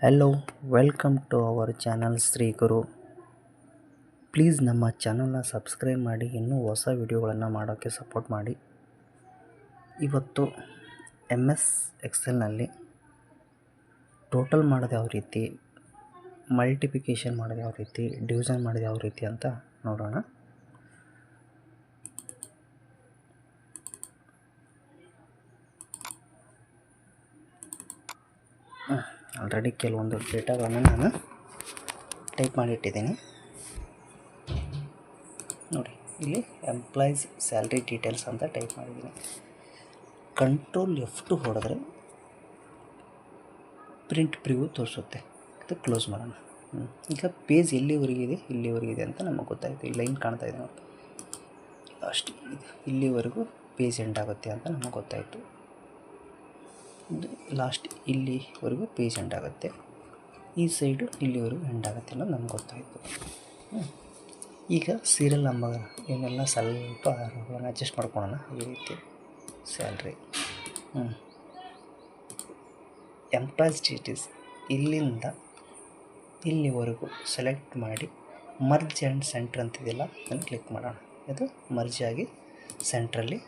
Hello, welcome to our channel Shri Guru. Please ನಮ್ಮ ಚಾನಲ್ನ subscribe ಮಾಡಿ, ಇನ್ನೂ ಹೊಸ ವಿಡಿಯೋಗಳನ್ನು ಮಾಡೋಕ್ಕೆ ಸಪೋರ್ಟ್ ಮಾಡಿ. ಇವತ್ತು MS ಎಕ್ಸೆಲ್ನಲ್ಲಿ ಟೋಟಲ್ ಮಾಡೋದು ಯಾವ ರೀತಿ, ಮಲ್ಟಿಪ್ಲಿಕೇಶನ್ ಮಾಡೋದು ಯಾವ ರೀತಿ, ಡಿವಿಷನ್ ಮಾಡೋದು ಯಾವ ರೀತಿ ಅಂತ ನೋಡೋಣ. ಆಲ್ರೆಡಿ ಕೆಲವೊಂದು ಡೇಟಾಗಳನ್ನು ನಾನು ಟೈಪ್ ಮಾಡಿಟ್ಟಿದ್ದೀನಿ ನೋಡಿ. ಇಲ್ಲಿ ಎಂಪ್ಲಾಯೀಸ್ ಸ್ಯಾಲ್ರಿ ಡೀಟೇಲ್ಸ್ ಅಂತ ಟೈಪ್ ಮಾಡಿದ್ದೀನಿ. ಕಂಟ್ರೋಲ್ F2 ಹೊಡೆದ್ರೆ ಪ್ರಿಂಟ್ ಪ್ರಿವ್ಯೂ ತೋರಿಸುತ್ತೆ. ಇದು ಕ್ಲೋಸ್ ಮಾಡೋಣ. ಈಗ ಪೇಜ್ ಇಲ್ಲಿವರೆಗಿದೆ ಅಂತ ನಮಗೆ ಗೊತ್ತಾಯಿತು. ಈ ಲೈನ್ ಕಾಣ್ತಾ ಇದೆ ನೋಡಿ, ಅಷ್ಟು ಇಲ್ಲಿವರೆಗೂ ಪೇಜ್ ಎಂಡ್ ಆಗುತ್ತೆ ಅಂತ ನಮಗೆ ಗೊತ್ತಾಯಿತು. ಲಾಸ್ಟ್ ಇಲ್ಲಿವರೆಗೂ ಪೇಜ್ ಎಂಡ್ ಆಗುತ್ತೆ, ಈ ಸೈಡು ಇಲ್ಲಿವರೆಗೂ ಎಂಡ್ ಆಗುತ್ತೆ ಅನ್ನೋದು ನಮ್ಗೆ ಗೊತ್ತಾಯಿತು. ಈಗ ಸೀರಿಯಲ್ ನಂಬರ್ ಇವನ್ನೆಲ್ಲ ಸ್ವಲ್ಪ ಅಡ್ಜಸ್ಟ್ ಮಾಡ್ಕೊಳ್ಳೋಣ. ಈ ರೀತಿ ಸ್ಯಾಲ್ರಿ, ಎಂಪ್ಲಾಯೀಸ್ ಡೀಟೇಲ್ಸ್ ಇಲ್ಲಿಂದ ಇಲ್ಲಿವರೆಗೂ ಸೆಲೆಕ್ಟ್ ಮಾಡಿ ಮರ್ಜ್ ಆ್ಯಂಡ್ ಸೆಂಟ್ರ್ ಅಂತಿದೆಯಲ್ಲ, ಅದನ್ನು ಕ್ಲಿಕ್ ಮಾಡೋಣ. ಇದು ಮರ್ಜ್ ಆಗಿ ಸೆಂಟ್ರಲ್ಲಿ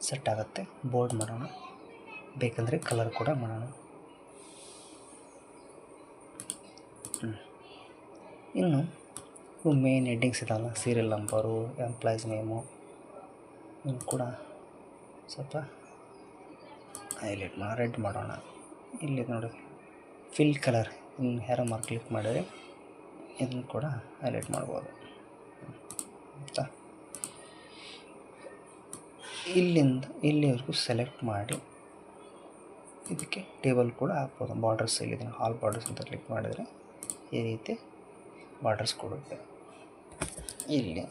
ಸೆಟ್ ಆಗುತ್ತೆ. ಬೋಲ್ಡ್ ಮಾಡೋಣ, ಬೇಕಂದರೆ ಕಲರ್ ಕೂಡ ಮಾಡೋಣ. ಇನ್ನು ಮೇನ್ ಹೆಡ್ಡಿಂಗ್ಸ್ ಇದಾವಲ್ಲ, ಸೀರಿಯಲ್ ನಂಬರು, ಎಂಪ್ಲಾಯೀಸ್ ನೇಮು, ಇನ್ನು ಕೂಡ ಸ್ವಲ್ಪ ಹೈಲೈಟ್ ರೆಡ್ ಮಾಡೋಣ. ಇಲ್ಲಿ ನೋಡಿ ಫಿಲ್ ಕಲರ್, ಇನ್ನು ಹ್ಯಾರೋ ಮಾರ್ಕ್ ಕ್ಲಿಕ್ ಮಾಡಿದರೆ ಇದನ್ನು ಕೂಡ ಹೈಲೈಟ್ ಮಾಡ್ಬೋದು ಆಯಿತಾ. ಇಲ್ಲಿಂದ ಇಲ್ಲಿವರೆಗೂ ಸೆಲೆಕ್ಟ್ ಮಾಡಿ ಇದಕ್ಕೆ ಟೇಬಲ್ ಕೂಡ ಹಾಕ್ಬೋದು. ಬಾರ್ಡರ್ಸ್ ಇಲ್ಲಿದೆ, ಆಲ್ ಬಾರ್ಡರ್ಸ್ ಅಂತ ಕ್ಲಿಕ್ ಮಾಡಿದರೆ ಈ ರೀತಿ ಬಾರ್ಡರ್ಸ್ ಕೊಡುತ್ತೆ. ಇಲ್ಲಿ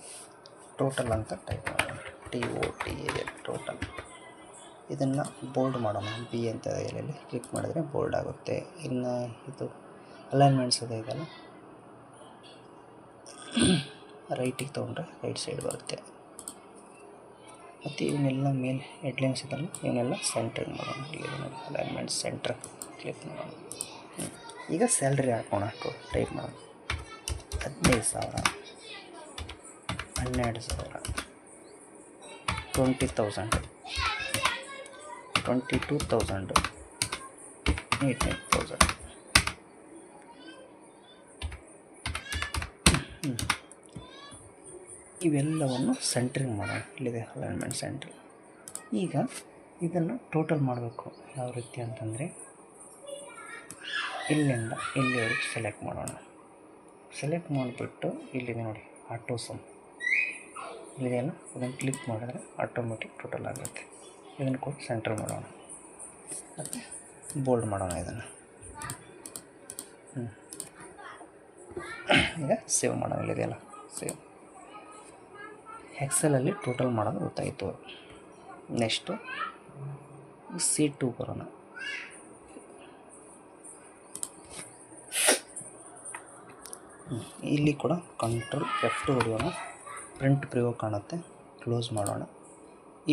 ಟೋಟಲ್ ಅಂತ ಟೈಪ್ ಮಾಡೋಣ, TOTAL ಟೋಟಲ್. ಇದನ್ನು ಬೋಲ್ಡ್ ಮಾಡೋಣ. B ಅಂತ ಇಲ್ಲಿ ಕ್ಲಿಕ್ ಮಾಡಿದರೆ ಬೋಲ್ಡ್ ಆಗುತ್ತೆ. ಇನ್ನು ಇದು ಅಲೈನ್ಮೆಂಟ್ಸ್ ಅದೇ ಇದೆಲ್ಲ, ರೈಟಿಗೆ ತೊಗೊಂಡ್ರೆ ರೈಟ್ ಸೈಡ್ ಬರುತ್ತೆ. ಮತ್ತು ಇವನ್ನೆಲ್ಲ ಮೇಲೆ ಹೆಡ್ಲೈನ್ಸ್ ಇದೆಲ್ಲ, ಇವನ್ನೆಲ್ಲ ಸೆಂಟ್ರಿಂಗ್ ಮಾಡೋಣ. ಇಲ್ಲಿ ನೋಡಿ ಅಲೈನ್ಮೆಂಟ್ ಸೆಂಟ್ರ್ ಕ್ಲಿಕ್ ಮಾಡೋಣ. ಈಗ ಸ್ಯಾಲ್ರಿ ಹಾಕೋಣ. ಟೈಪ್ ಮಾಡೋಣ. 15,000, 12,000, 20,000, 22,000, 18,000. ಇವೆಲ್ಲವನ್ನು ಸೆಂಟ್ರಿಂಗ್ ಮಾಡೋಣ. ಇಲ್ಲಿದೆ ಅಲೈನ್ಮೆಂಟ್ ಸೆಂಟ್ರ್. ಈಗ ಇದನ್ನು ಟೋಟಲ್ ಮಾಡಬೇಕು. ಯಾವ ರೀತಿ ಅಂತಂದರೆ ಇಲ್ಲಿಂದ ಇಲ್ಲಿವರೆಗೂ ಸೆಲೆಕ್ಟ್ ಮಾಡೋಣ. ಸೆಲೆಕ್ಟ್ ಮಾಡಿಬಿಟ್ಟು ಇಲ್ಲಿದೆ ನೋಡಿ ಆಟೋ ಸಮ್ ಇಲ್ಲಿದೆಯಲ್ಲ, ಅದನ್ನು ಕ್ಲಿಕ್ ಮಾಡಿದ್ರೆ ಆಟೋಮೆಟಿಕ್ ಟೋಟಲ್ ಆಗುತ್ತೆ. ಇದನ್ನು ಕೂಡ ಸೆಂಟರ್ ಮಾಡೋಣ ಮತ್ತು ಬೋಲ್ಡ್ ಮಾಡೋಣ ಇದನ್ನು. ಈಗ ಸೇವ್ ಮಾಡೋಣ. ಇಲ್ಲಿದೆಯಲ್ಲ ಸೇವ್. ಎಕ್ಸೆಲಲ್ಲಿ ಟೋಟಲ್ ಮಾಡೋದು ಗೊತ್ತಾಯಿತು. ನೆಕ್ಸ್ಟು C2 ಬರೋಣ. ಇಲ್ಲಿ ಕೂಡ ಕಂಟ್ರೋಲ್ F2 ಹೊಡೆಯೋಣ. ಪ್ರಿಂಟ್ ಪ್ರಿವ್ಯೂ ಕಾಣುತ್ತೆ, ಕ್ಲೋಸ್ ಮಾಡೋಣ.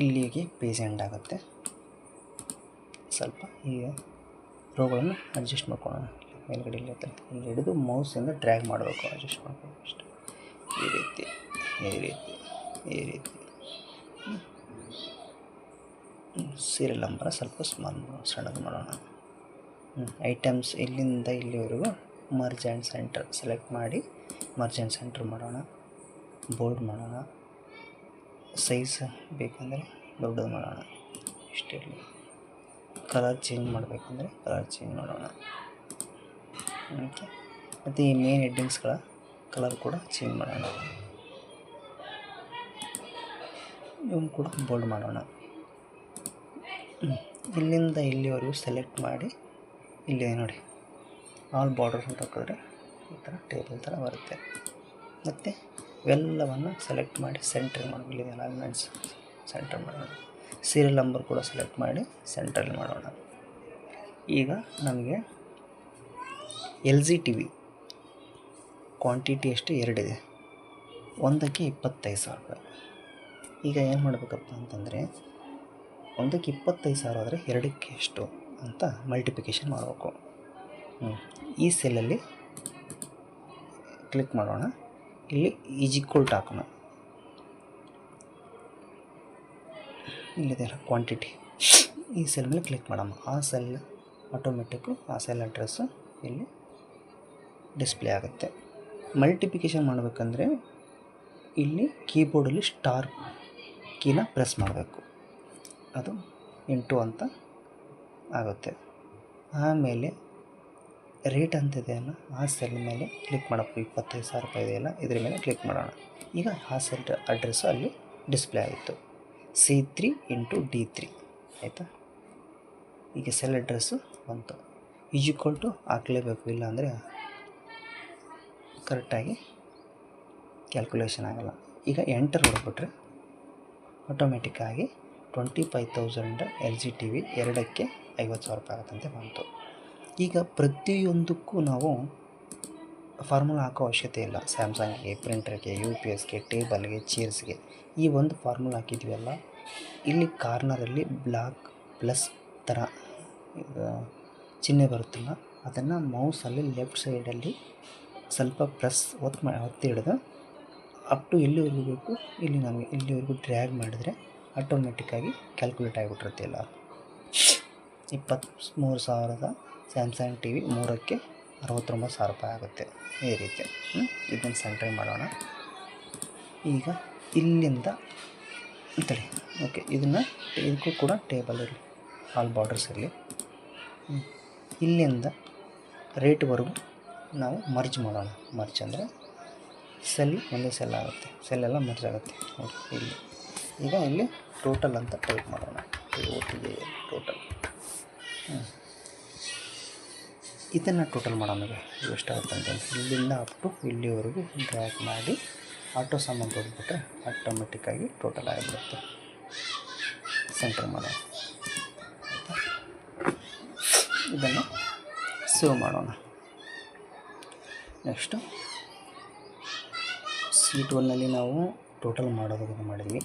ಇಲ್ಲಿಗೆ ಪೇಜ್ ಎಂಡ್ ಆಗುತ್ತೆ. ಸ್ವಲ್ಪ ಈಗ ರೋಗಳನ್ನು ಅಡ್ಜಸ್ಟ್ ಮಾಡ್ಕೊಳ್ಳೋಣ. ಮೇಲ್ಗಡೆ ಇಲ್ಲಿ ಹಿಡಿದು ಮೌಸಿಂದ ಡ್ರ್ಯಾಗ್ ಮಾಡಬೇಕು, ಅಡ್ಜಸ್ಟ್ ಮಾಡ್ಕೊಂಡು ಅಷ್ಟೇ. ಈ ರೀತಿ ಸೀರಿಯಲ್ ನಂಬರ್ ಸ್ವಲ್ಪ ಸಣ್ಣದು ಮಾಡೋಣ. ಐಟಮ್ಸ್ ಇಲ್ಲಿಂದ ಇಲ್ಲಿವರೆಗೂ ಮರ್ಜ್ ಆ್ಯಂಡ್ ಸೆಂಟರ್ ಸೆಲೆಕ್ಟ್ ಮಾಡಿ ಮರ್ಜ್ ಆ್ಯಂಡ್ ಸೆಂಟರ್ ಮಾಡೋಣ. ಬೋಲ್ಡ್ ಮಾಡೋಣ. ಸೈಜ್ ಬೇಕಂದರೆ ದೊಡ್ಡದು ಮಾಡೋಣ. ಇಷ್ಟೇ. ಕಲರ್ ಚೇಂಜ್ ಮಾಡಬೇಕಂದ್ರೆ ಕಲರ್ ಚೇಂಜ್ ಮಾಡೋಣ. ಓಕೆ. ಮತ್ತು ಈ ಮೇನ್ ಹೆಡ್ಡಿಂಗ್ಸ್ಗಳ ಕಲರ್ ಕೂಡ ಚೇಂಜ್ ಮಾಡೋಣ. ಇವನು ಕೂಡ ಬೋಲ್ಡ್ ಮಾಡೋಣ. ಇಲ್ಲಿಂದ ಇಲ್ಲಿವರೆಗೂ ಸೆಲೆಕ್ಟ್ ಮಾಡಿ ಇಲ್ಲಿ ನೋಡಿ ಆಲ್ ಬಾರ್ಡರ್ಸ್ ಅಂತ ಹಾಕಿದ್ರೆ ಈ ಥರ ಟೇಬಲ್ ಥರ ಬರುತ್ತೆ. ಮತ್ತು ಇವೆಲ್ಲವನ್ನು ಸೆಲೆಕ್ಟ್ ಮಾಡಿ ಸೆಂಟ್ರಿಂಗ್ ಮಾಡೋಣ. ಇಲ್ಲಿ ಅಲೈನ್ಮೆಂಟ್ಸ್ ಸೆಂಟರ್ ಮಾಡೋಣ. ಸೀರಿಯಲ್ ನಂಬರ್ ಕೂಡ ಸೆಲೆಕ್ಟ್ ಮಾಡಿ ಸೆಂಟ್ರಲ್ಲಿ ಮಾಡೋಣ. ಈಗ ನಮಗೆ LG TV ಕ್ವಾಂಟಿಟಿ ಎಷ್ಟು 2 ಇದೆ, ಒಂದಕ್ಕೆ 25,000 ರೂಪಾಯಿ. ಈಗ ಏನು ಮಾಡಬೇಕಪ್ಪ ಅಂತಂದರೆ ಒಂದಕ್ಕೆ 25,000 ಆದರೆ ಎರಡಕ್ಕೆ ಎಷ್ಟು ಅಂತ ಮಲ್ಟಿಪ್ಲಿಕೇಶನ್ ಮಾಡಬೇಕು. ಈ ಸೆಲ್ಲಲ್ಲಿ ಕ್ಲಿಕ್ ಮಾಡೋಣ. ಇಲ್ಲಿ ಈಸ್ ಈಕ್ವಲ್ ಟು ಹಾಕೋಣ. ಇಲ್ಲಿದೆಯಲ್ಲ ಕ್ವಾಂಟಿಟಿ, ಈ ಸೆಲ್ ಮೇಲೆ ಕ್ಲಿಕ್ ಮಾಡಮ್ಮ. ಆ ಸೆಲ್ ಆಟೋಮೆಟಿಕ್ಕು ಆ ಸೆಲ್ ಅಡ್ರೆಸ್ಸು ಇಲ್ಲಿ ಡಿಸ್ಪ್ಲೇ ಆಗುತ್ತೆ. ಮಲ್ಟಿಪ್ಲಿಕೇಶನ್ ಮಾಡಬೇಕಂದ್ರೆ ಇಲ್ಲಿ ಕೀಬೋರ್ಡಲ್ಲಿ ಸ್ಟಾರ್ ಕೀನ ಪ್ರೆಸ್ ಮಾಡಬೇಕು, ಅದು 8 ಅಂತ ಆಗುತ್ತೆ. ಆಮೇಲೆ ರೇಟ್ ಅಂತಿದೆಯಲ್ಲ ಆ ಸೆಲ್ ಮೇಲೆ ಕ್ಲಿಕ್ ಮಾಡಬೇಕು. 25,000 ರೂಪಾಯಿ ಇದೆಯಲ್ಲ, ಇದ್ರ ಮೇಲೆ ಕ್ಲಿಕ್ ಮಾಡೋಣ. ಈಗ ಆ ಸೆಲ್ ಅಡ್ರೆಸ್ಸು ಅಲ್ಲಿ ಡಿಸ್ಪ್ಲೇ ಆಯಿತು, C3 × D3 ಆಯಿತಾ. ಈಗ ಸೆಲ್ ಅಡ್ರೆಸ್ಸು ಬಂತು. ಈಸ್ ಈಕ್ವಲ್ ಟು ಹಾಕಲೇಬೇಕು, ಇಲ್ಲ ಅಂದರೆ ಕರೆಕ್ಟಾಗಿ ಕ್ಯಾಲ್ಕುಲೇಷನ್ ಆಗೋಲ್ಲ. ಈಗ ಎಂಟರ್ ಹೊಡೆದ್ಬಿಟ್ರೆ ಆಟೋಮೆಟಿಕ್ಕಾಗಿ 25,000 LG TV 2ಕ್ಕೆ 50,000 ರೂಪಾಯಿ ಆಗುತ್ತಂತೆ ಬಂತು. ಈಗ ಪ್ರತಿಯೊಂದಕ್ಕೂ ನಾವು ಫಾರ್ಮುಲಾ ಹಾಕೋ ಅವಶ್ಯಕತೆ ಇಲ್ಲ. ಸ್ಯಾಮ್ಸಂಗ್ಗೆ, ಪ್ರಿಂಟರ್ಗೆ, UPSಗೆ, ಟೇಬಲ್ಗೆ, ಚೇರ್ಸ್ಗೆ ಈ ಒಂದು ಫಾರ್ಮುಲಾ ಹಾಕಿದ್ವಲ್ಲ, ಇಲ್ಲಿ ಕಾರ್ನರಲ್ಲಿ ಬ್ಲಾಕ್ ಪ್ಲಸ್ ಥರ ಚಿಹ್ನೆ ಬರುತ್ತಲ್ಲ, ಅದನ್ನು ಮೌಸಲ್ಲಿ ಲೆಫ್ಟ್ ಸೈಡಲ್ಲಿ ಸ್ವಲ್ಪ ಒತ್ತಿ ಹಿಡಿದು ಅಪ್ ಟು ಎಲ್ಲಿವರೆಗೂ ಬೇಕು ಇಲ್ಲಿ ನಮಗೆ ಇಲ್ಲಿವರೆಗೂ ಡ್ರ್ಯಾಗ್ ಮಾಡಿದರೆ ಆಟೋಮೆಟಿಕ್ಕಾಗಿ ಕ್ಯಾಲ್ಕುಲೇಟ್ ಆಗಿಬಿಟ್ಟಿರುತ್ತೆ ಎಲ್ಲ. 23,000 ಸ್ಯಾಮ್ಸಂಗ್ TV 3ಕ್ಕೆ 69,000 ರೂಪಾಯಿ ಆಗುತ್ತೆ. ಈ ರೀತಿ ಇದನ್ನು ಸೆಂಟ್ರಿಂಗ್ ಮಾಡೋಣ. ಈಗ ಇಲ್ಲಿಂದ ಅಂತೇಳಿ ಓಕೆ, ಇದಕ್ಕೂ ಕೂಡ ಟೇಬಲ್ ಇರಲಿ, ಆಲ್ ಬಾರ್ಡರ್ಸ್ ಇರಲಿ. ಇಲ್ಲಿಂದ ರೇಟ್ವರೆಗೂ ನಾವು ಮರ್ಜ್ ಮಾಡೋಣ. ಮರ್ಜ್ ಅಂದರೆ ಒಂದೇ ಸೆಲ್ ಆಗುತ್ತೆ, ಸೆಲ್ಲೆಲ್ಲ ಮರ್ಜ್ ಆಗುತ್ತೆ ನೋಡಿ ಇಲ್ಲಿ. ಈಗ ಇಲ್ಲಿ ಟೋಟಲ್ ಅಂತ ಟೈಪ್ ಮಾಡೋಣ, ಟೋಟಲ್. ಇದನ್ನು ಟೋಟಲ್ ಮಾಡೋಣ. ಎಷ್ಟಾಗುತ್ತೆ ಅಂತಂದರೆ ಇಲ್ಲಿಂದ ಅಪ್ ಟು ಇಲ್ಲಿವರೆಗೂ ಡ್ರ್ಯಾಗ್ ಮಾಡಿ ಆಟೋ ಸಾಮಾನು ಕೊಟ್ಬಿಟ್ರೆ ಆಟೋಮೆಟಿಕ್ಕಾಗಿ ಟೋಟಲ್ ಆಗಿಬಿಡುತ್ತೆ. ಸೆಂಟರ್ ಮಾಡೋಣ. ಇದನ್ನು ಸೇವ್ ಮಾಡೋಣ. ನೆಕ್ಸ್ಟು ಶೀಟ್ 1ನಲ್ಲಿ ನಾವು ಟೋಟಲ್ ಮಾಡೋದನ್ನು ಮಾಡಿದ್ವಿ.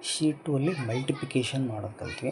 ಶೀಟ್ 2ಅಲ್ಲಿ ಮಲ್ಟಿಪ್ಲಿಕೇಶನ್ ಮಾಡೋದು ಕಲ್ತ್ವಿ.